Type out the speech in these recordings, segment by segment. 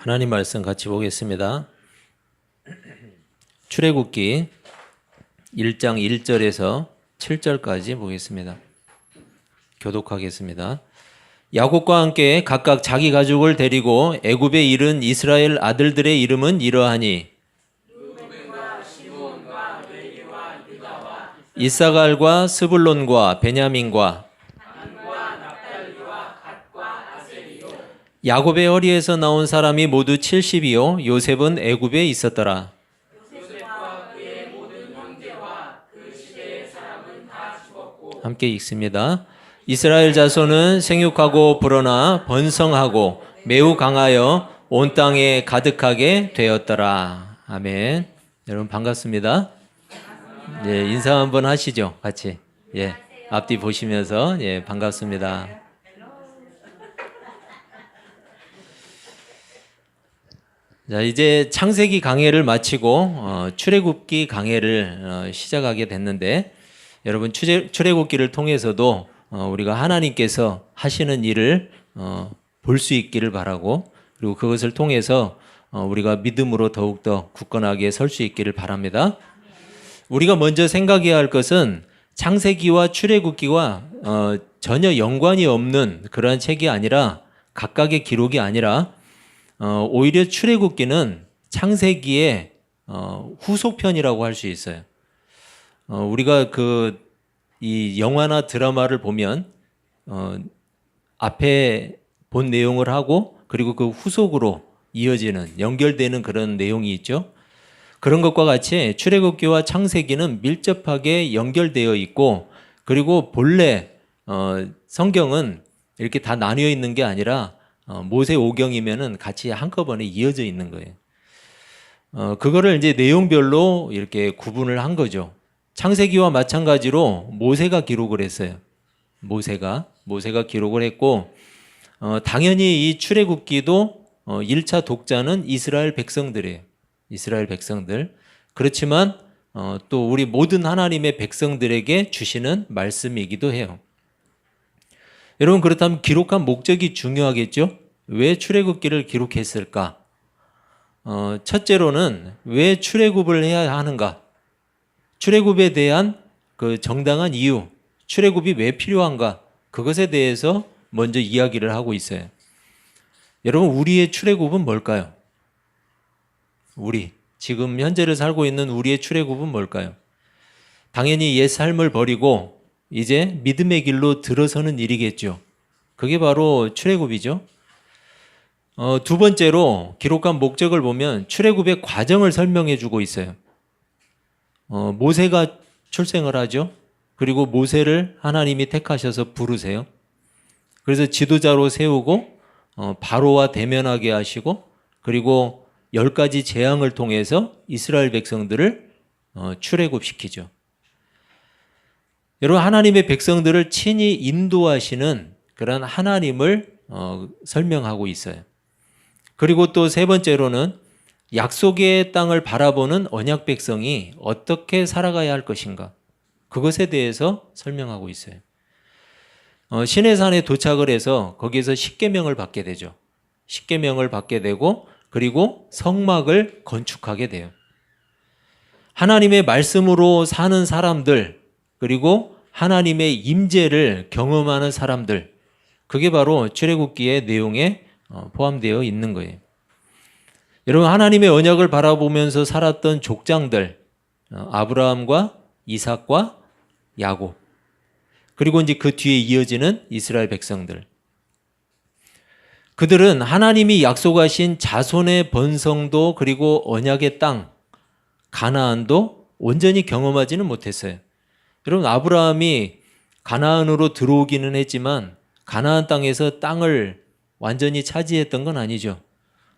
하나님 말씀 같이 보겠습니다. 출애굽기 1장 1절에서 7절까지 보겠습니다. 교독하겠습니다. 야곱과 함께 각각 자기 가족을 데리고 애굽에 이른 이스라엘 아들들의 이름은 이러하니 이사갈과 스불론과 베냐민과 야곱의 허리에서 나온 사람이 모두 70이요 요셉은 애굽에 있었더라. 함께 읽습니다. 이스라엘 자손은 생육하고 불어나 번성하고 매우 강하여 온 땅에 가득하게 되었더라. 아멘. 여러분 반갑습니다. 예, 인사 한번 하시죠. 같이. 예, 앞뒤 보시면서 예, 반갑습니다. 자, 이제 창세기 강해를 마치고 출애굽기 강해를 시작하게 됐는데 여러분 출애굽기를 통해서도 우리가 하나님께서 하시는 일을 볼 수 있기를 바라고 그리고 그것을 통해서 우리가 믿음으로 더욱더 굳건하게 설 수 있기를 바랍니다. 우리가 먼저 생각해야 할 것은 창세기와 출애굽기와 전혀 연관이 없는 그러한 책이 아니라 각각의 기록이 아니라 오히려 출애굽기는 창세기의 후속편이라고 할 수 있어요. 우리가 이 영화나 드라마를 보면 앞에 본 내용을 하고 그리고 그 후속으로 이어지는 연결되는 그런 내용이 있죠. 그런 것과 같이 출애굽기와 창세기는 밀접하게 연결되어 있고 그리고 본래 성경은 이렇게 다 나뉘어 있는 게 아니라 모세 오경이면은 같이 한꺼번에 이어져 있는 거예요. 그거를 이제 내용별로 이렇게 구분을 한 거죠. 창세기와 마찬가지로 모세가 기록을 했어요. 모세가 기록을 했고 당연히 이 출애굽기도 1차 독자는 이스라엘 백성들이에요. 이스라엘 백성들. 그렇지만 또 우리 모든 하나님의 백성들에게 주시는 말씀이기도 해요. 여러분 그렇다면 기록한 목적이 중요하겠죠? 왜 출애굽기를 기록했을까? 첫째로는 왜 출애굽을 해야 하는가? 출애굽에 대한 그 정당한 이유, 출애굽이 왜 필요한가? 그것에 대해서 먼저 이야기를 하고 있어요. 여러분 우리의 출애굽은 뭘까요? 지금 현재를 살고 있는 우리의 출애굽은 뭘까요? 당연히 옛 삶을 버리고 이제 믿음의 길로 들어서는 일이겠죠. 그게 바로 출애굽이죠. 두 번째로 기록한 목적을 보면 출애굽의 과정을 설명해 주고 있어요. 모세가 출생을 하죠. 그리고 모세를 하나님이 택하셔서 부르세요. 그래서 지도자로 세우고 바로와 대면하게 하시고 그리고 10가지 재앙을 통해서 이스라엘 백성들을 출애굽시키죠. 여러분 하나님의 백성들을 친히 인도하시는 그런 하나님을 설명하고 있어요. 그리고 또 세 번째로는 약속의 땅을 바라보는 언약 백성이 어떻게 살아가야 할 것인가 그것에 대해서 설명하고 있어요. 시내산에 도착을 해서 거기에서 십계명을 받게 되죠. 십계명을 받게 되고 그리고 성막을 건축하게 돼요. 하나님의 말씀으로 사는 사람들 그리고 하나님의 임재를 경험하는 사람들 그게 바로 출애굽기의 내용에 포함되어 있는 거예요. 여러분 하나님의 언약을 바라보면서 살았던 족장들 아브라함과 이삭과 야곱 그리고 이제 그 뒤에 이어지는 이스라엘 백성들 그들은 하나님이 약속하신 자손의 번성도 그리고 언약의 땅 가나안도 온전히 경험하지는 못했어요. 여러분 아브라함이 가나안으로 들어오기는 했지만 가나안 땅에서 땅을 완전히 차지했던 건 아니죠.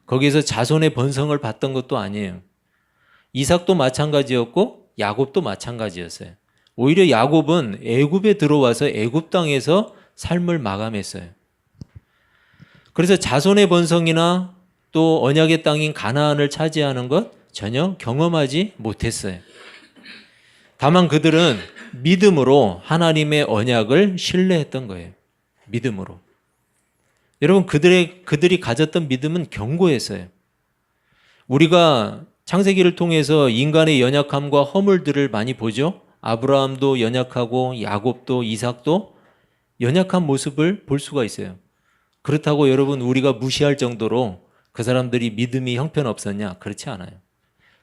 거기에서 자손의 번성을 받던 것도 아니에요. 이삭도 마찬가지였고 야곱도 마찬가지였어요. 오히려 야곱은 애굽에 들어와서 애굽 땅에서 삶을 마감했어요. 그래서 자손의 번성이나 또 언약의 땅인 가나안을 차지하는 것 전혀 경험하지 못했어요. 다만 그들은 믿음으로 하나님의 언약을 신뢰했던 거예요. 믿음으로. 여러분 그들이 가졌던 믿음은 견고했어요. 우리가 창세기를 통해서 인간의 연약함과 허물들을 많이 보죠. 아브라함도 연약하고 야곱도 이삭도 연약한 모습을 볼 수가 있어요. 그렇다고 여러분 우리가 무시할 정도로 그 사람들이 믿음이 형편없었냐? 그렇지 않아요.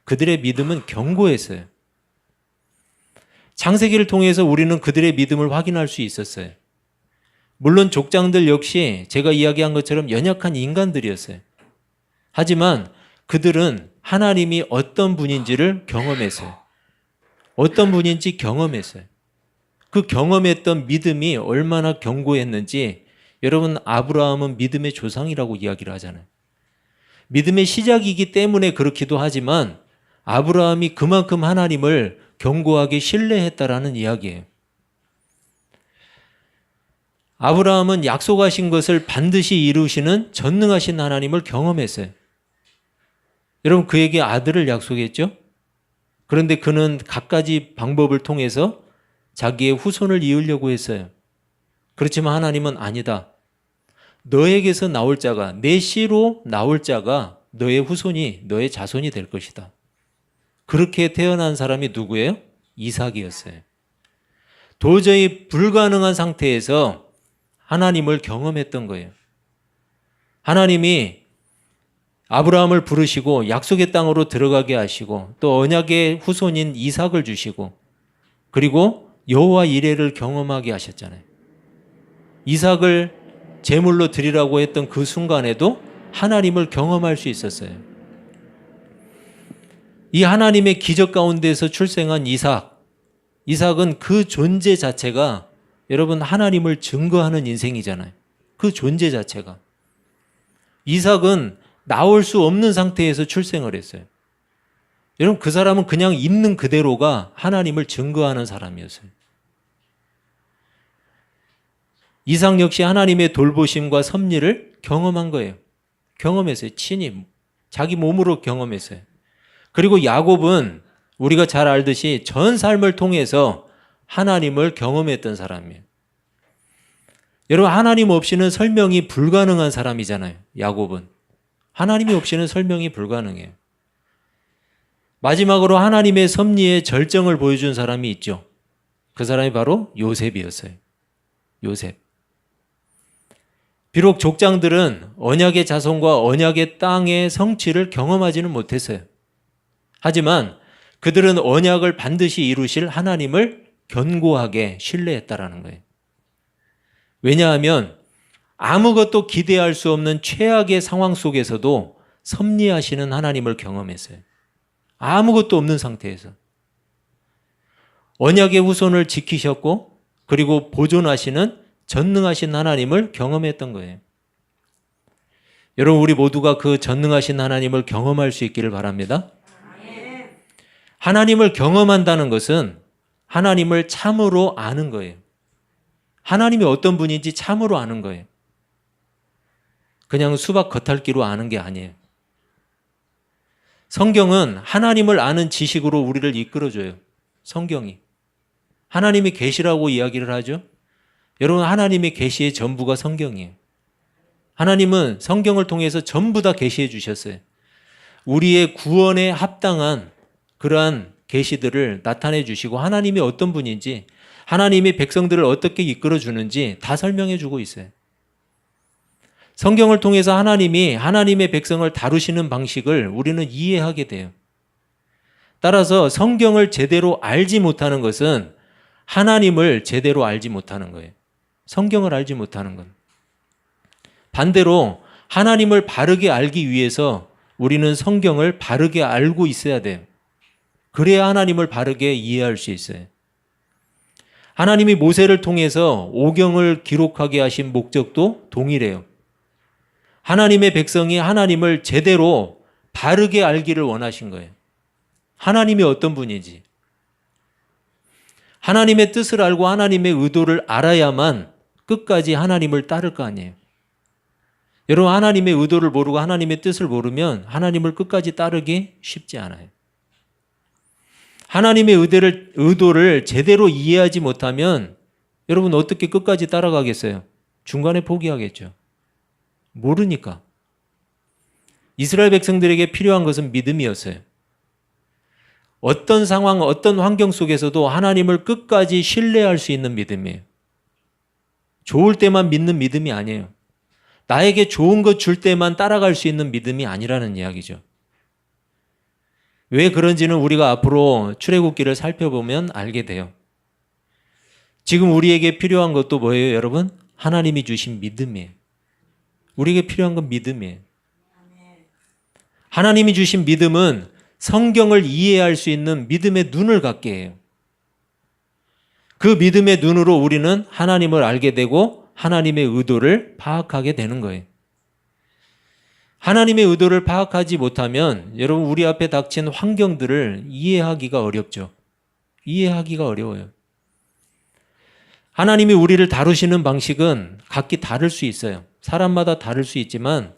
그들의 믿음은 견고했어요. 창세기를 통해서 우리는 그들의 믿음을 확인할 수 있었어요. 물론 족장들 역시 제가 이야기한 것처럼 연약한 인간들이었어요. 하지만 그들은 하나님이 어떤 분인지를 경험했어요. 어떤 분인지 경험했어요. 그 경험했던 믿음이 얼마나 견고했는지 여러분 아브라함은 믿음의 조상이라고 이야기를 하잖아요. 믿음의 시작이기 때문에 그렇기도 하지만 아브라함이 그만큼 하나님을 견고하게 신뢰했다라는 이야기예요. 아브라함은 약속하신 것을 반드시 이루시는 전능하신 하나님을 경험했어요. 여러분 그에게 아들을 약속했죠? 그런데 그는 갖가지 방법을 통해서 자기의 후손을 이으려고 했어요. 그렇지만 하나님은 아니다. 너에게서 나올 자가, 내 씨로 나올 자가 너의 후손이, 너의 자손이 될 것이다. 그렇게 태어난 사람이 누구예요? 이삭이었어요. 도저히 불가능한 상태에서 하나님을 경험했던 거예요. 하나님이 아브라함을 부르시고 약속의 땅으로 들어가게 하시고 또 언약의 후손인 이삭을 주시고 그리고 여호와 이레를 경험하게 하셨잖아요. 이삭을 제물로 드리라고 했던 그 순간에도 하나님을 경험할 수 있었어요. 이 하나님의 기적 가운데서 출생한 이삭은 그 존재 자체가 여러분 하나님을 증거하는 인생이잖아요. 그 존재 자체가. 이삭은 나올 수 없는 상태에서 출생을 했어요. 여러분 그 사람은 그냥 있는 그대로가 하나님을 증거하는 사람이었어요. 이삭 역시 하나님의 돌보심과 섭리를 경험한 거예요. 경험했어요. 친히 자기 몸으로 경험했어요. 그리고 야곱은 우리가 잘 알듯이 전 삶을 통해서 하나님을 경험했던 사람이에요. 여러분 하나님 없이는 설명이 불가능한 사람이잖아요. 야곱은. 하나님이 없이는 설명이 불가능해요. 마지막으로 하나님의 섭리의 절정을 보여준 사람이 있죠. 그 사람이 바로 요셉이었어요. 요셉. 비록 족장들은 언약의 자손과 언약의 땅의 성취를 경험하지는 못했어요. 하지만 그들은 언약을 반드시 이루실 하나님을 견고하게 신뢰했다라는 거예요. 왜냐하면 아무것도 기대할 수 없는 최악의 상황 속에서도 섭리하시는 하나님을 경험했어요. 아무것도 없는 상태에서. 언약의 후손을 지키셨고 그리고 보존하시는 전능하신 하나님을 경험했던 거예요. 여러분 우리 모두가 그 전능하신 하나님을 경험할 수 있기를 바랍니다. 하나님을 경험한다는 것은 하나님을 참으로 아는 거예요. 하나님이 어떤 분인지 참으로 아는 거예요. 그냥 수박 겉핥기로 아는 게 아니에요. 성경은 하나님을 아는 지식으로 우리를 이끌어줘요. 성경이. 하나님이 계시라고 이야기를 하죠. 여러분 하나님의 계시의 전부가 성경이에요. 하나님은 성경을 통해서 전부 다 계시해 주셨어요. 우리의 구원에 합당한 그러한 계시들을 나타내 주시고 하나님이 어떤 분인지 하나님이 백성들을 어떻게 이끌어 주는지 다 설명해 주고 있어요. 성경을 통해서 하나님이 하나님의 백성을 다루시는 방식을 우리는 이해하게 돼요. 따라서 성경을 제대로 알지 못하는 것은 하나님을 제대로 알지 못하는 거예요. 성경을 알지 못하는 건. 반대로 하나님을 바르게 알기 위해서 우리는 성경을 바르게 알고 있어야 돼요. 그래야 하나님을 바르게 이해할 수 있어요. 하나님이 모세를 통해서 오경을 기록하게 하신 목적도 동일해요. 하나님의 백성이 하나님을 제대로 바르게 알기를 원하신 거예요. 하나님이 어떤 분인지. 하나님의 뜻을 알고 하나님의 의도를 알아야만 끝까지 하나님을 따를 거 아니에요. 여러분 하나님의 의도를 모르고 하나님의 뜻을 모르면 하나님을 끝까지 따르기 쉽지 않아요. 하나님의 의도를 제대로 이해하지 못하면 여러분 어떻게 끝까지 따라가겠어요? 중간에 포기하겠죠. 모르니까. 이스라엘 백성들에게 필요한 것은 믿음이었어요. 어떤 상황, 어떤 환경 속에서도 하나님을 끝까지 신뢰할 수 있는 믿음이에요. 좋을 때만 믿는 믿음이 아니에요. 나에게 좋은 것 줄 때만 따라갈 수 있는 믿음이 아니라는 이야기죠. 왜 그런지는 우리가 앞으로 출애굽기를 살펴보면 알게 돼요. 지금 우리에게 필요한 것도 뭐예요, 여러분? 하나님이 주신 믿음이에요. 우리에게 필요한 건 믿음이에요. 하나님이 주신 믿음은 성경을 이해할 수 있는 믿음의 눈을 갖게 해요. 그 믿음의 눈으로 우리는 하나님을 알게 되고 하나님의 의도를 파악하게 되는 거예요. 하나님의 의도를 파악하지 못하면 여러분 우리 앞에 닥친 환경들을 이해하기가 어렵죠. 이해하기가 어려워요. 하나님이 우리를 다루시는 방식은 각기 다를 수 있어요. 사람마다 다를 수 있지만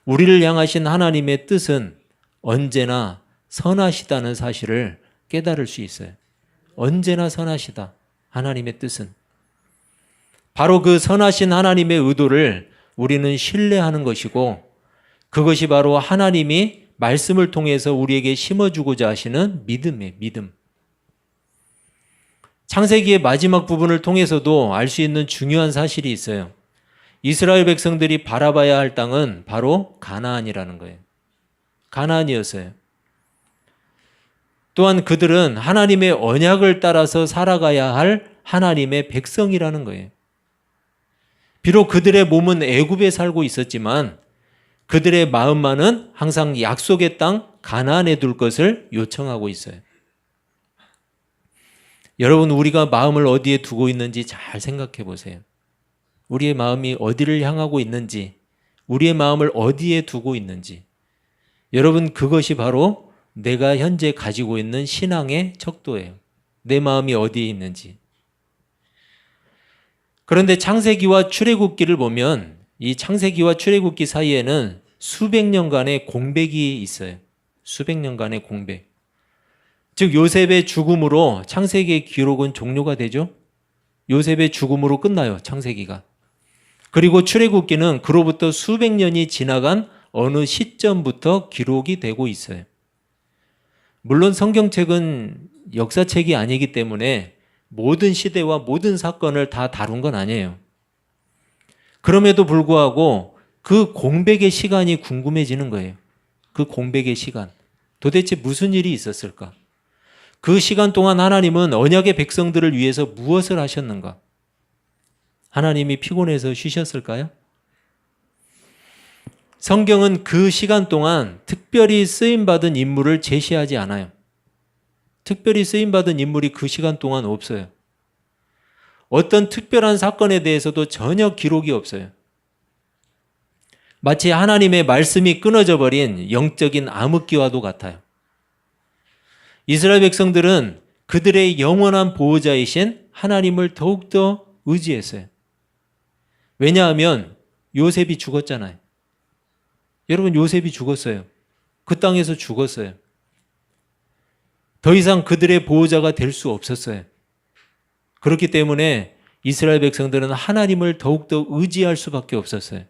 우리를 향하신 하나님의 뜻은 언제나 선하시다는 사실을 깨달을 수 있어요. 언제나 선하시다. 하나님의 뜻은. 바로 그 선하신 하나님의 의도를 우리는 신뢰하는 것이고 그것이 바로 하나님이 말씀을 통해서 우리에게 심어주고자 하시는 믿음이에요. 믿음. 창세기의 마지막 부분을 통해서도 알 수 있는 중요한 사실이 있어요. 이스라엘 백성들이 바라봐야 할 땅은 바로 가나안이라는 거예요. 가나안이었어요. 또한 그들은 하나님의 언약을 따라서 살아가야 할 하나님의 백성이라는 거예요. 비록 그들의 몸은 애굽에 살고 있었지만 그들의 마음만은 항상 약속의 땅 가나안에 둘 것을 요청하고 있어요. 여러분, 우리가 마음을 어디에 두고 있는지 잘 생각해 보세요. 우리의 마음이 어디를 향하고 있는지, 우리의 마음을 어디에 두고 있는지. 여러분, 그것이 바로 내가 현재 가지고 있는 신앙의 척도예요. 내 마음이 어디에 있는지. 그런데 창세기와 출애굽기를 보면 이 창세기와 출애굽기 사이에는 수백 년간의 공백이 있어요. 수백 년간의 공백. 즉 요셉의 죽음으로 창세기의 기록은 종료가 되죠. 요셉의 죽음으로 끝나요. 창세기가. 그리고 출애굽기는 그로부터 수백 년이 지나간 어느 시점부터 기록이 되고 있어요. 물론 성경책은 역사책이 아니기 때문에 모든 시대와 모든 사건을 다 다룬 건 아니에요. 그럼에도 불구하고 그 공백의 시간이 궁금해지는 거예요. 그 공백의 시간. 도대체 무슨 일이 있었을까? 그 시간 동안 하나님은 언약의 백성들을 위해서 무엇을 하셨는가? 하나님이 피곤해서 쉬셨을까요? 성경은 그 시간 동안 특별히 쓰임받은 인물을 제시하지 않아요. 특별히 쓰임받은 인물이 그 시간 동안 없어요. 어떤 특별한 사건에 대해서도 전혀 기록이 없어요. 마치 하나님의 말씀이 끊어져 버린 영적인 암흑기와도 같아요. 이스라엘 백성들은 그들의 영원한 보호자이신 하나님을 더욱더 의지했어요. 왜냐하면 요셉이 죽었잖아요. 여러분, 요셉이 죽었어요. 그 땅에서 죽었어요. 더 이상 그들의 보호자가 될 수 없었어요. 그렇기 때문에 이스라엘 백성들은 하나님을 더욱더 의지할 수밖에 없었어요.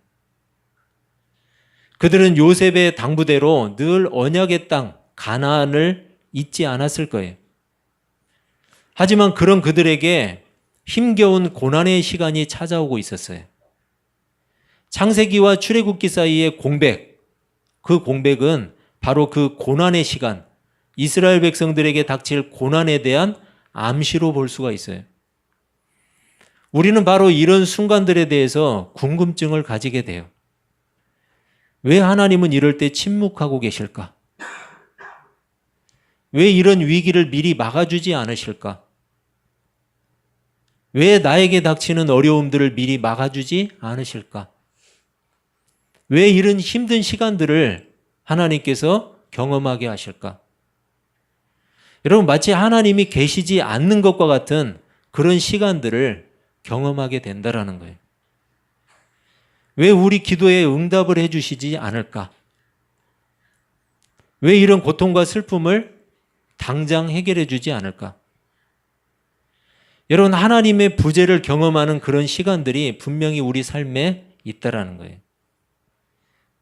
그들은 요셉의 당부대로 늘 언약의 땅 가나안을 잊지 않았을 거예요. 하지만 그런 그들에게 힘겨운 고난의 시간이 찾아오고 있었어요. 창세기와 출애굽기 사이의 공백, 그 공백은 바로 그 고난의 시간, 이스라엘 백성들에게 닥칠 고난에 대한 암시로 볼 수가 있어요. 우리는 바로 이런 순간들에 대해서 궁금증을 가지게 돼요. 왜 하나님은 이럴 때 침묵하고 계실까? 왜 이런 위기를 미리 막아주지 않으실까? 왜 나에게 닥치는 어려움들을 미리 막아주지 않으실까? 왜 이런 힘든 시간들을 하나님께서 경험하게 하실까? 여러분, 마치 하나님이 계시지 않는 것과 같은 그런 시간들을 경험하게 된다라는 거예요. 왜 우리 기도에 응답을 해주시지 않을까? 왜 이런 고통과 슬픔을 당장 해결해 주지 않을까? 여러분, 하나님의 부재를 경험하는 그런 시간들이 분명히 우리 삶에 있다라는 거예요.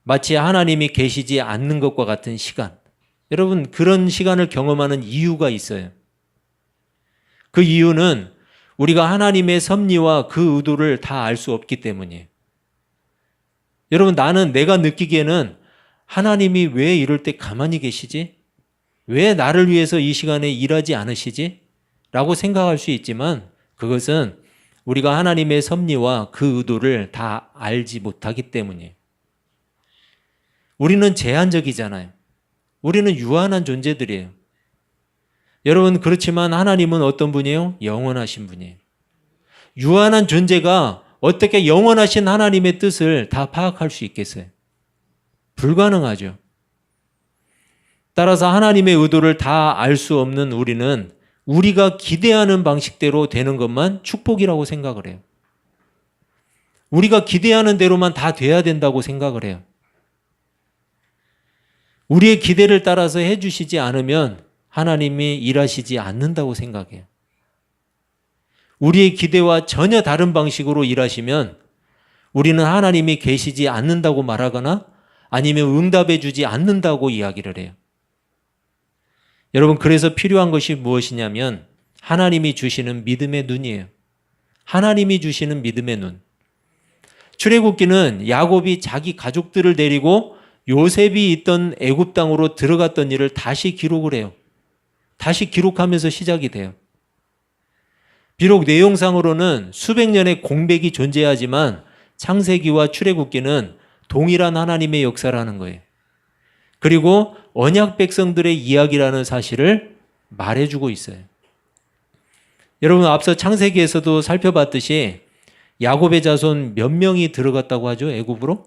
마치 하나님이 계시지 않는 것과 같은 시간. 여러분, 그런 시간을 경험하는 이유가 있어요. 그 이유는 우리가 하나님의 섭리와 그 의도를 다 알 수 없기 때문이에요. 여러분, 내가 느끼기에는 하나님이 왜 이럴 때 가만히 계시지? 왜 나를 위해서 이 시간에 일하지 않으시지? 라고 생각할 수 있지만 그것은 우리가 하나님의 섭리와 그 의도를 다 알지 못하기 때문이에요. 우리는 제한적이잖아요. 우리는 유한한 존재들이에요. 여러분, 그렇지만 하나님은 어떤 분이에요? 영원하신 분이에요. 유한한 존재가 어떻게 영원하신 하나님의 뜻을 다 파악할 수 있겠어요? 불가능하죠. 따라서 하나님의 의도를 다 알 수 없는 우리는 우리가 기대하는 방식대로 되는 것만 축복이라고 생각을 해요. 우리가 기대하는 대로만 다 돼야 된다고 생각을 해요. 우리의 기대를 따라서 해주시지 않으면 하나님이 일하시지 않는다고 생각해요. 우리의 기대와 전혀 다른 방식으로 일하시면 우리는 하나님이 계시지 않는다고 말하거나 아니면 응답해 주지 않는다고 이야기를 해요. 여러분, 그래서 필요한 것이 무엇이냐면 하나님이 주시는 믿음의 눈이에요. 하나님이 주시는 믿음의 눈. 출애굽기는 야곱이 자기 가족들을 데리고 요셉이 있던 애굽 땅으로 들어갔던 일을 다시 기록을 해요. 다시 기록하면서 시작이 돼요. 비록 내용상으로는 수백 년의 공백이 존재하지만 창세기와 출애굽기는 동일한 하나님의 역사라는 거예요. 그리고 언약 백성들의 이야기라는 사실을 말해주고 있어요. 여러분, 앞서 창세기에서도 살펴봤듯이 야곱의 자손 몇 명이 들어갔다고 하죠? 애굽으로?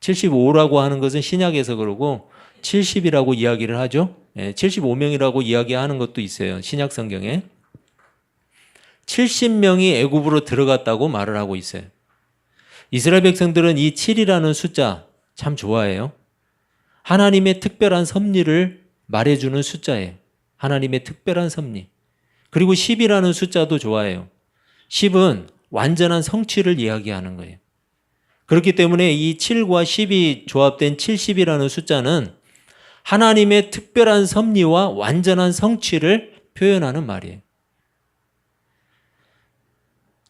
75라고 하는 것은 신약에서 그러고 70이라고 이야기를 하죠. 75명이라고 이야기하는 것도 있어요. 신약 성경에. 70명이 애굽으로 들어갔다고 말을 하고 있어요. 이스라엘 백성들은 이 7이라는 숫자 참 좋아해요. 하나님의 특별한 섭리를 말해주는 숫자예요. 하나님의 특별한 섭리. 그리고 10이라는 숫자도 좋아해요. 10은 완전한 성취를 이야기하는 거예요. 그렇기 때문에 이 7과 10이 조합된 70이라는 숫자는 하나님의 특별한 섭리와 완전한 성취를 표현하는 말이에요.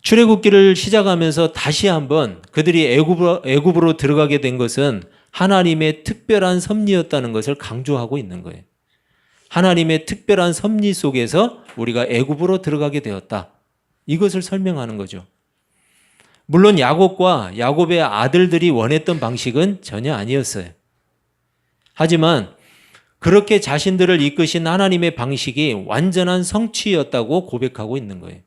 출애굽기를 시작하면서 다시 한번 그들이 애굽으로 들어가게 된 것은 하나님의 특별한 섭리였다는 것을 강조하고 있는 거예요. 하나님의 특별한 섭리 속에서 우리가 애굽으로 들어가게 되었다. 이것을 설명하는 거죠. 물론 야곱과 야곱의 아들들이 원했던 방식은 전혀 아니었어요. 하지만 그렇게 자신들을 이끄신 하나님의 방식이 완전한 성취였다고 고백하고 있는 거예요.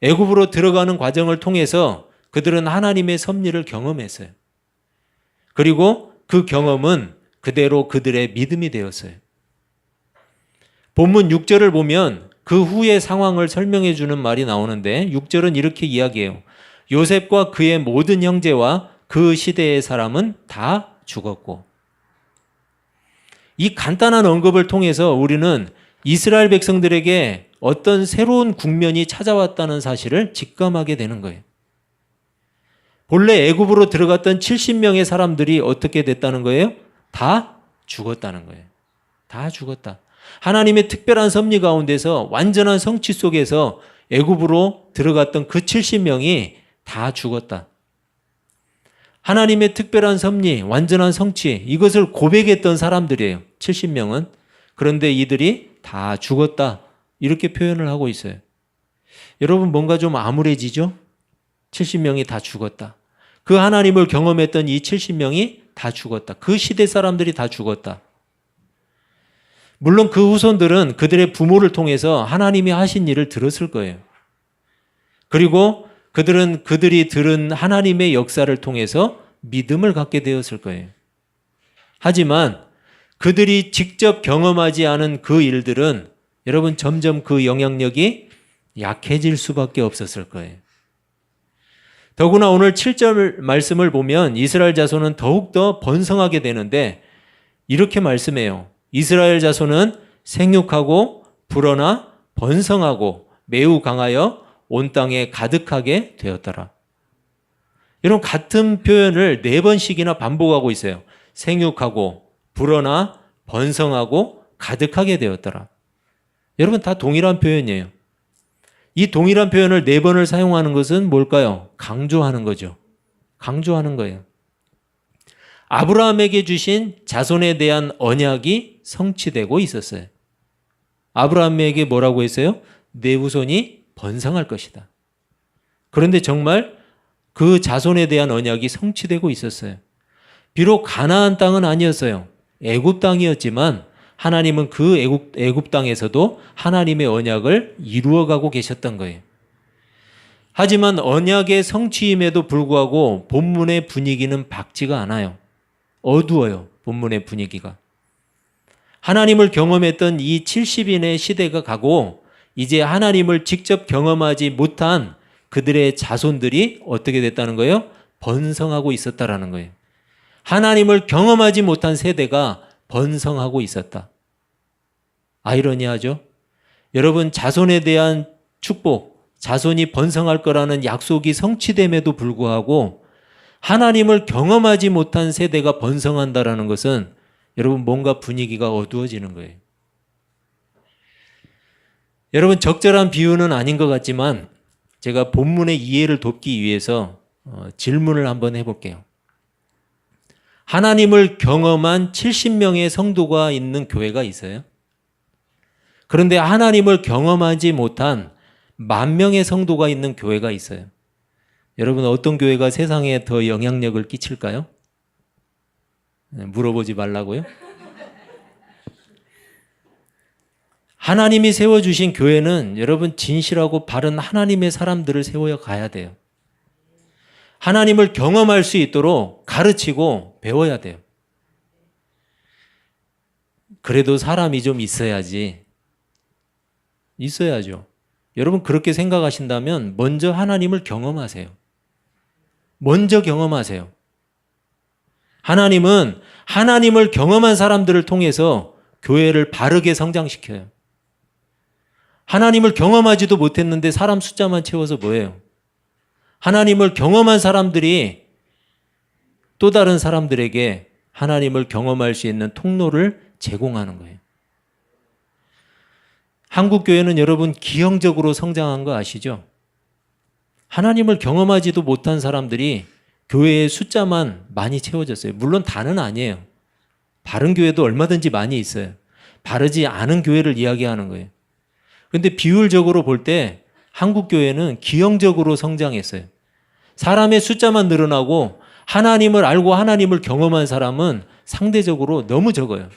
애굽으로 들어가는 과정을 통해서 그들은 하나님의 섭리를 경험했어요. 그리고 그 경험은 그대로 그들의 믿음이 되었어요. 본문 6절을 보면 그 후의 상황을 설명해 주는 말이 나오는데 6절은 이렇게 이야기해요. 요셉과 그의 모든 형제와 그 시대의 사람은 다 죽었고. 이 간단한 언급을 통해서 우리는 이스라엘 백성들에게 어떤 새로운 국면이 찾아왔다는 사실을 직감하게 되는 거예요. 본래 애굽으로 들어갔던 70명의 사람들이 어떻게 됐다는 거예요? 다 죽었다는 거예요. 다 죽었다. 하나님의 특별한 섭리 가운데서 완전한 성취 속에서 애굽으로 들어갔던 그 70명이 다 죽었다. 하나님의 특별한 섭리, 완전한 성취, 이것을 고백했던 사람들이에요. 70명은. 그런데 이들이 다 죽었다. 이렇게 표현을 하고 있어요. 여러분, 뭔가 좀 암울해지죠? 70명이 다 죽었다. 그 하나님을 경험했던 이 70명이 다 죽었다. 그 시대 사람들이 다 죽었다. 물론 그 후손들은 그들의 부모를 통해서 하나님이 하신 일을 들었을 거예요. 그리고 그들은 그들이 들은 하나님의 역사를 통해서 믿음을 갖게 되었을 거예요. 하지만 그들이 직접 경험하지 않은 그 일들은 여러분 점점 그 영향력이 약해질 수밖에 없었을 거예요. 더구나 오늘 7절 말씀을 보면 이스라엘 자손은 더욱더 번성하게 되는데 이렇게 말씀해요. 이스라엘 자손은 생육하고 불어나 번성하고 매우 강하여 온 땅에 가득하게 되었더라. 이런 같은 표현을 4번씩이나 반복하고 있어요. 생육하고 불어나 번성하고 가득하게 되었더라. 여러분 다 동일한 표현이에요. 이 동일한 표현을 4번을 사용하는 것은 뭘까요? 강조하는 거죠. 강조하는 거예요. 아브라함에게 주신 자손에 대한 언약이 성취되고 있었어요. 아브라함에게 뭐라고 했어요? 내 후손이 번성할 것이다. 그런데 정말 그 자손에 대한 언약이 성취되고 있었어요. 비록 가나안 땅은 아니었어요. 애굽 땅이었지만 하나님은 그 애굽 땅에서도 하나님의 언약을 이루어가고 계셨던 거예요. 하지만 언약의 성취임에도 불구하고 본문의 분위기는 밝지가 않아요. 어두워요. 본문의 분위기가. 하나님을 경험했던 이 70인의 시대가 가고 이제 하나님을 직접 경험하지 못한 그들의 자손들이 어떻게 됐다는 거예요? 번성하고 있었다라는 거예요. 하나님을 경험하지 못한 세대가 번성하고 있었다. 아이러니하죠? 여러분, 자손에 대한 축복, 자손이 번성할 거라는 약속이 성취됨에도 불구하고 하나님을 경험하지 못한 세대가 번성한다라는 것은 여러분 뭔가 분위기가 어두워지는 거예요. 여러분 적절한 비유는 아닌 것 같지만 제가 본문의 이해를 돕기 위해서 질문을 한번 해볼게요. 하나님을 경험한 70명의 성도가 있는 교회가 있어요. 그런데 하나님을 경험하지 못한 10,000명의 성도가 있는 교회가 있어요. 여러분 어떤 교회가 세상에 더 영향력을 끼칠까요? 물어보지 말라고요? 하나님이 세워주신 교회는 여러분 진실하고 바른 하나님의 사람들을 세워 가야 돼요. 하나님을 경험할 수 있도록 가르치고 배워야 돼요. 그래도 사람이 좀 있어야지. 있어야죠. 여러분 그렇게 생각하신다면 먼저 하나님을 경험하세요. 먼저 경험하세요. 하나님은 하나님을 경험한 사람들을 통해서 교회를 바르게 성장시켜요. 하나님을 경험하지도 못했는데 사람 숫자만 채워서 뭐예요? 하나님을 경험한 사람들이 또 다른 사람들에게 하나님을 경험할 수 있는 통로를 제공하는 거예요. 한국교회는 여러분 기형적으로 성장한 거 아시죠? 하나님을 경험하지도 못한 사람들이 교회의 숫자만 많이 채워졌어요. 물론 다는 아니에요. 바른 교회도 얼마든지 많이 있어요. 바르지 않은 교회를 이야기하는 거예요. 그런데 비율적으로 볼 때 한국교회는 기형적으로 성장했어요. 사람의 숫자만 늘어나고 하나님을 알고 하나님을 경험한 사람은 상대적으로 너무 적어요.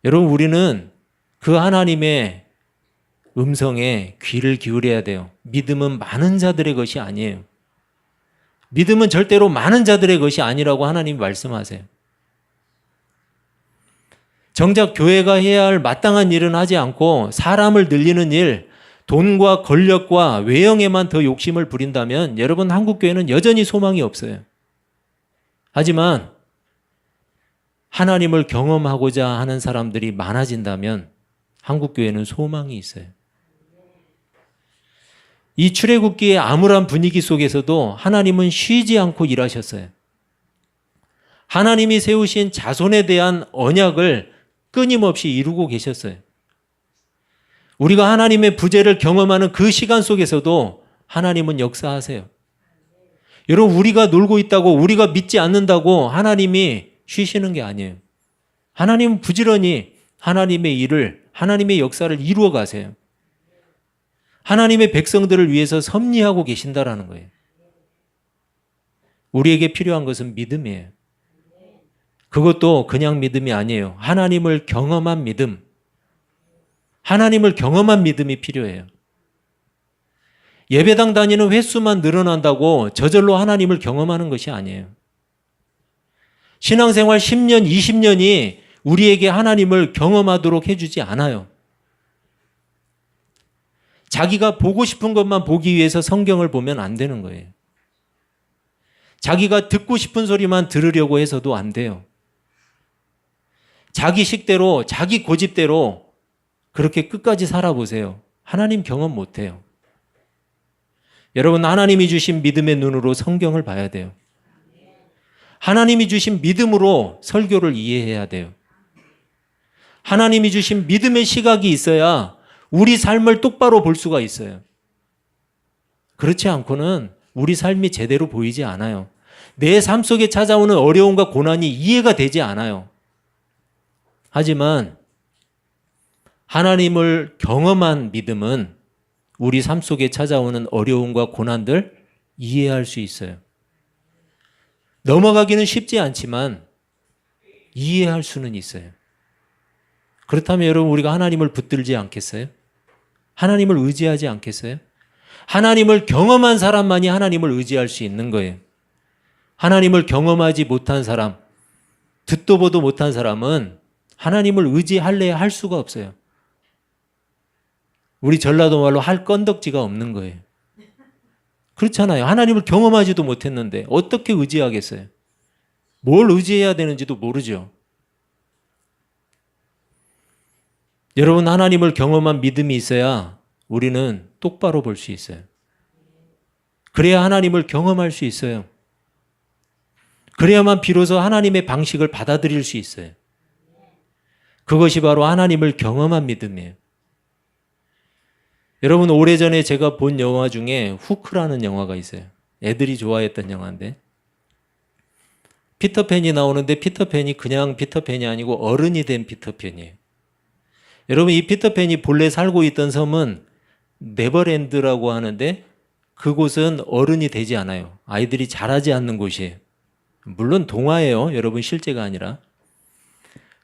여러분 우리는 그 하나님의 음성에 귀를 기울여야 돼요. 믿음은 많은 자들의 것이 아니에요. 믿음은 절대로 많은 자들의 것이 아니라고 하나님이 말씀하세요. 정작 교회가 해야 할 마땅한 일은 하지 않고 사람을 늘리는 일, 돈과 권력과 외형에만 더 욕심을 부린다면 여러분 한국교회는 여전히 소망이 없어요. 하지만 하나님을 경험하고자 하는 사람들이 많아진다면 한국교회는 소망이 있어요. 이 출애굽기의 암울한 분위기 속에서도 하나님은 쉬지 않고 일하셨어요. 하나님이 세우신 자손에 대한 언약을 끊임없이 이루고 계셨어요. 우리가 하나님의 부재를 경험하는 그 시간 속에서도 하나님은 역사하세요. 여러분 우리가 놀고 있다고 우리가 믿지 않는다고 하나님이 쉬시는 게 아니에요. 하나님은 부지런히 하나님의 일을 하나님의 역사를 이루어 가세요. 하나님의 백성들을 위해서 섭리하고 계신다라는 거예요. 우리에게 필요한 것은 믿음이에요. 그것도 그냥 믿음이 아니에요. 하나님을 경험한 믿음. 하나님을 경험한 믿음이 필요해요. 예배당 다니는 횟수만 늘어난다고 저절로 하나님을 경험하는 것이 아니에요. 신앙생활 10년, 20년이 우리에게 하나님을 경험하도록 해주지 않아요. 자기가 보고 싶은 것만 보기 위해서 성경을 보면 안 되는 거예요. 자기가 듣고 싶은 소리만 들으려고 해서도 안 돼요. 자기 식대로, 자기 고집대로 그렇게 끝까지 살아보세요. 하나님 경험 못해요. 여러분, 하나님이 주신 믿음의 눈으로 성경을 봐야 돼요. 하나님이 주신 믿음으로 설교를 이해해야 돼요. 하나님이 주신 믿음의 시각이 있어야 우리 삶을 똑바로 볼 수가 있어요. 그렇지 않고는 우리 삶이 제대로 보이지 않아요. 내 삶 속에 찾아오는 어려움과 고난이 이해가 되지 않아요. 하지만 하나님을 경험한 믿음은 우리 삶 속에 찾아오는 어려움과 고난들 이해할 수 있어요. 넘어가기는 쉽지 않지만 이해할 수는 있어요. 그렇다면 여러분, 우리가 하나님을 붙들지 않겠어요? 하나님을 의지하지 않겠어요? 하나님을 경험한 사람만이 하나님을 의지할 수 있는 거예요. 하나님을 경험하지 못한 사람, 듣도 보도 못한 사람은 하나님을 의지할래야 할 수가 없어요. 우리 전라도 말로 할 건덕지가 없는 거예요. 그렇잖아요. 하나님을 경험하지도 못했는데 어떻게 의지하겠어요? 뭘 의지해야 되는지도 모르죠. 여러분, 하나님을 경험한 믿음이 있어야 우리는 똑바로 볼 수 있어요. 그래야 하나님을 경험할 수 있어요. 그래야만 비로소 하나님의 방식을 받아들일 수 있어요. 그것이 바로 하나님을 경험한 믿음이에요. 여러분, 오래전에 제가 본 영화 중에 후크라는 영화가 있어요. 애들이 좋아했던 영화인데, 피터팬이 나오는데 피터팬이 그냥 피터팬이 아니고 어른이 된 피터팬이에요. 여러분, 이 피터팬이 본래 살고 있던 섬은 네버랜드라고 하는데 그곳은 어른이 되지 않아요. 아이들이 자라지 않는 곳이에요. 물론 동화예요. 여러분, 실제가 아니라.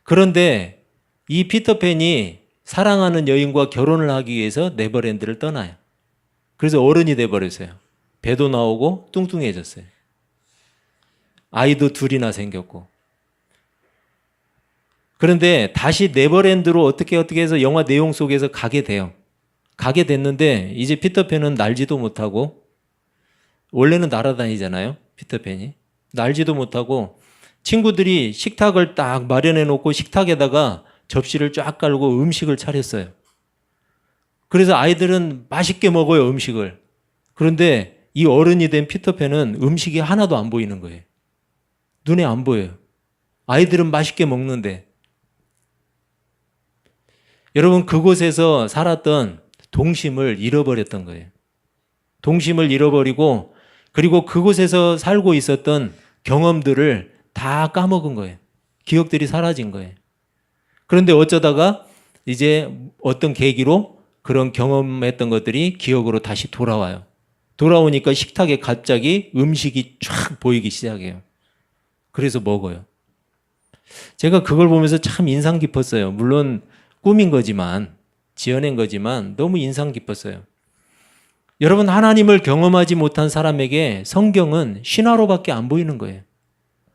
그런데 이 피터팬이 사랑하는 여인과 결혼을 하기 위해서 네버랜드를 떠나요. 그래서 어른이 돼버렸어요. 배도 나오고 뚱뚱해졌어요. 아이도 둘이나 생겼고. 그런데 다시 네버랜드로 어떻게 해서 영화 내용 속에서 가게 돼요. 가게 됐는데 이제 피터팬은 날지도 못하고, 원래는 날아다니잖아요, 피터팬이. 날지도 못하고 친구들이 식탁을 딱 마련해 놓고 식탁에다가 접시를 쫙 깔고 음식을 차렸어요. 그래서 아이들은 맛있게 먹어요, 음식을. 그런데 이 어른이 된 피터팬은 음식이 하나도 안 보이는 거예요. 눈에 안 보여요. 아이들은 맛있게 먹는데. 여러분, 그곳에서 살았던 동심을 잃어버렸던 거예요. 동심을 잃어버리고, 그리고 그곳에서 살고 있었던 경험들을 다 까먹은 거예요. 기억들이 사라진 거예요. 그런데 어쩌다가 이제 어떤 계기로 그런 경험했던 것들이 기억으로 다시 돌아와요. 돌아오니까 식탁에 갑자기 음식이 쫙 보이기 시작해요. 그래서 먹어요. 제가 그걸 보면서 참 인상 깊었어요. 물론 꿈인 거지만, 지어낸 거지만 너무 인상 깊었어요. 여러분, 하나님을 경험하지 못한 사람에게 성경은 신화로밖에 안 보이는 거예요.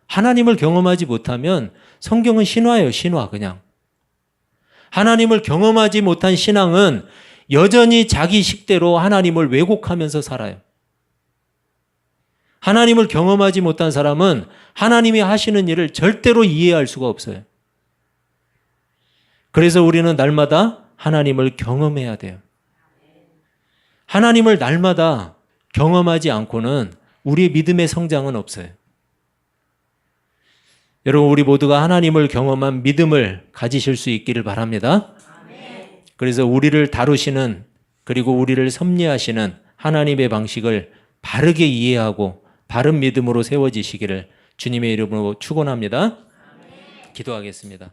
하나님을 경험하지 못하면 성경은 신화예요, 신화 그냥. 하나님을 경험하지 못한 신앙은 여전히 자기 식대로 하나님을 왜곡하면서 살아요. 하나님을 경험하지 못한 사람은 하나님이 하시는 일을 절대로 이해할 수가 없어요. 그래서 우리는 날마다 하나님을 경험해야 돼요. 하나님을 날마다 경험하지 않고는 우리의 믿음의 성장은 없어요. 여러분, 우리 모두가 하나님을 경험한 믿음을 가지실 수 있기를 바랍니다. 그래서 우리를 다루시는, 그리고 우리를 섭리하시는 하나님의 방식을 바르게 이해하고 바른 믿음으로 세워지시기를 주님의 이름으로 축원합니다. 기도하겠습니다.